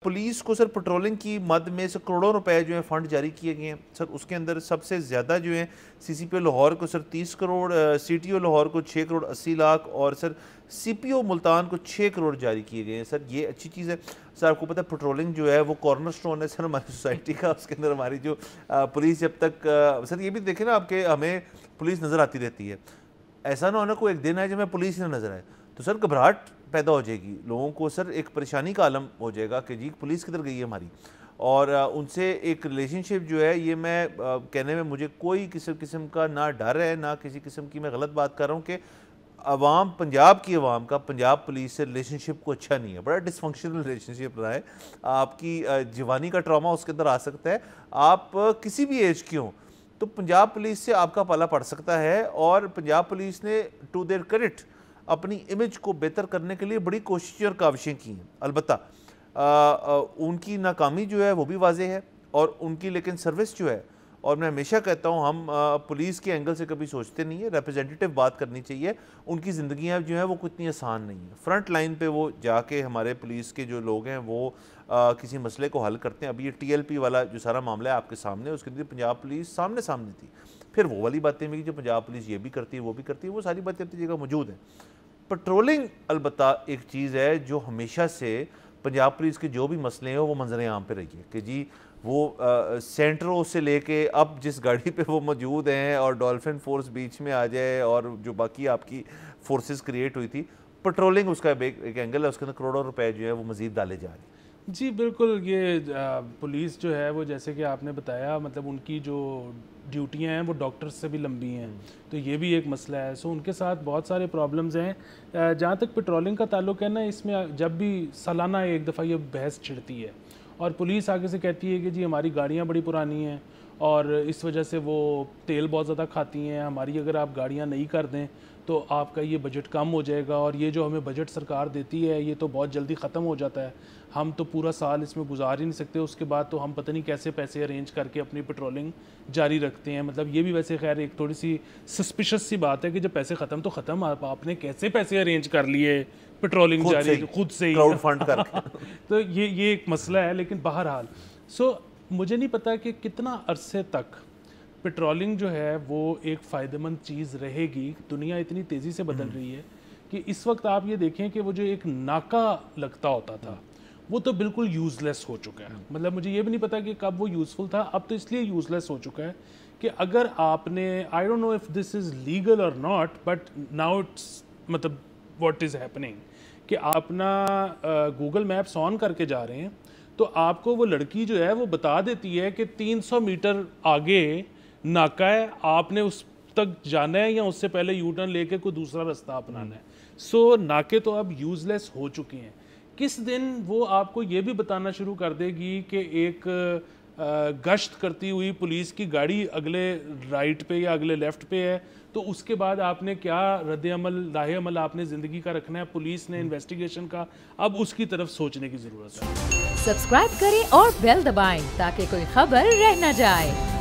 Police को sir patrolling की मद में से करोड़ों रुपए जो है फ़ंड जारी किए गए हैं सर। उसके अंदर सबसे ज़्यादा जो है CCPO लाहौर को सर 30 करोड़, CTO लाहौर को 6 करोड़ 80 लाख और सर CPO मुल्तान को 6 करोड़ जारी किए गए हैं सर। ये अच्छी चीज़ है सर। आपको पता है पेट्रोलिंग जो है वो कॉर्नर स्टोन है सर हमारी सोसाइटी का। उसके अंदर हमारी जो पुलिस जब तक सर ये भी देखें ना आपके, हमें पुलिस नज़र आती रहती है, ऐसा ना होना कोई एक दिन है जब हमें पुलिस ना नज़र आए तो सर घबराहट पैदा हो जाएगी लोगों को सर, एक परेशानी का आलम हो जाएगा कि जी पुलिस किधर गई है हमारी। और उनसे एक रिलेशनशिप जो है, ये मैं कहने में मुझे कोई किस्म का ना डर है ना किसी किस्म की मैं गलत बात कर रहा हूँ कि अवाम, पंजाब की अवाम का पंजाब पुलिस से रिलेशनशिप को अच्छा नहीं है, बड़ा डिसफंक्शनल रिलेशनशिप रहा है। आपकी जवानी का ट्रॉमा उसके अंदर आ सकता है, आप किसी भी एज के हों तो पंजाब पुलिस से आपका पाला पड़ सकता है। और पंजाब पुलिस ने टू देयर क्रेडिट अपनी इमेज को बेहतर करने के लिए बड़ी कोशिशें और काविशें की हैं। अलबत्ता उनकी नाकामी जो है वो भी वाज़ेह है और उनकी लेकिन सर्विस जो है, और मैं हमेशा कहता हूँ हम पुलिस के एंगल से कभी सोचते नहीं है, रिप्रेजेंटेटिव बात करनी चाहिए। उनकी ज़िंदगियाँ जो हैं वो कितनी आसान नहीं है, फ्रंट लाइन पे वो जाके हमारे पुलिस के जो लोग हैं वो किसी मसले को हल करते हैं। अभी ये TLP वाला जो सारा मामला है आपके सामने, उसके लिए पंजाब पुलिस सामने सामने थी। फिर वो वाली बातें भी जो पंजाब पुलिस ये भी करती है वो भी करती है, वो सारी बातें अपनी जगह मौजूद हैं। पेट्रोलिंग अलबत्ता एक चीज़ है जो हमेशा से पंजाब पुलिस के जो भी मसले हैं वो मंजर आम पे रही है कि जी वो सेंट्रो से लेके अब जिस गाड़ी पे वो मौजूद हैं और डॉल्फिन फोर्स बीच में आ जाए और जो बाकी आपकी फोर्सेस क्रिएट हुई थी, पेट्रोलिंग उसका एक एंगल है, उसके अंदर करोड़ों रुपए जो है वो मज़ीद डाले जा रहे हैं। जी बिल्कुल, ये पुलिस जो है वो जैसे कि आपने बताया, मतलब उनकी जो ड्यूटियां हैं वो डॉक्टर्स से भी लंबी हैं, तो ये भी एक मसला है। सो उनके साथ बहुत सारे प्रॉब्लम्स हैं। जहाँ तक पेट्रोलिंग का ताल्लुक है ना, इसमें जब भी सालाना एक दफ़ा ये बहस छिड़ती है और पुलिस आगे से कहती है कि जी हमारी गाड़ियाँ बड़ी पुरानी हैं और इस वजह से वो तेल बहुत ज़्यादा खाती हैं, हमारी अगर आप गाड़ियाँ नहीं कर दें तो आपका ये बजट कम हो जाएगा, और ये जो हमें बजट सरकार देती है ये तो बहुत जल्दी ख़त्म हो जाता है, हम तो पूरा साल इसमें गुजार ही नहीं सकते, उसके बाद तो हम पता नहीं कैसे पैसे अरेंज करके अपनी पेट्रोलिंग जारी रखते हैं। मतलब ये भी वैसे खैर एक थोड़ी सी सस्पिशस सी बात है कि जब पैसे ख़त्म तो ख़त्म, आपने कैसे पैसे अरेंज कर लिए पेट्रोलिंग जारी खुद से ही क्राउड फंड करके तो ये एक मसला है। लेकिन बहरहाल मुझे नहीं पता कि कितना अरसे तक पेट्रोलिंग जो है वो एक फ़ायदेमंद चीज़ रहेगी। दुनिया इतनी तेज़ी से बदल रही है कि इस वक्त आप ये देखें कि वो जो एक नाका लगता होता था वो तो बिल्कुल यूज़लेस हो चुका है। मतलब मुझे ये भी नहीं पता कि कब वो यूज़फुल था, अब तो इसलिए यूज़लेस हो चुका है कि अगर आपने, I don't know if this is legal और नॉट, बट नाउ इट्स मतलब व्हाट इज़ हैपनिंग कि आप ना गूगल मैप्स ऑन करके जा रहे हैं तो आपको वो लड़की जो है वो बता देती है कि 300 मीटर आगे नाका है, आपने उस तक जाना है या उससे पहले यू टर्न लेके कोई दूसरा रास्ता अपनाना है। सो नाके तो अब यूज़लेस हो चुके हैं। किस दिन वो आपको ये भी बताना शुरू कर देगी कि एक गश्त करती हुई पुलिस की गाड़ी अगले राइट पे या अगले लेफ्ट पे है, तो उसके बाद आपने क्या राह अमल आपने ज़िंदगी का रखना है, पुलिस ने इन्वेस्टिगेशन का, अब उसकी तरफ सोचने की ज़रूरत है। सब्सक्राइब करें और बेल दबाएं ताकि कोई खबर रह न जाए।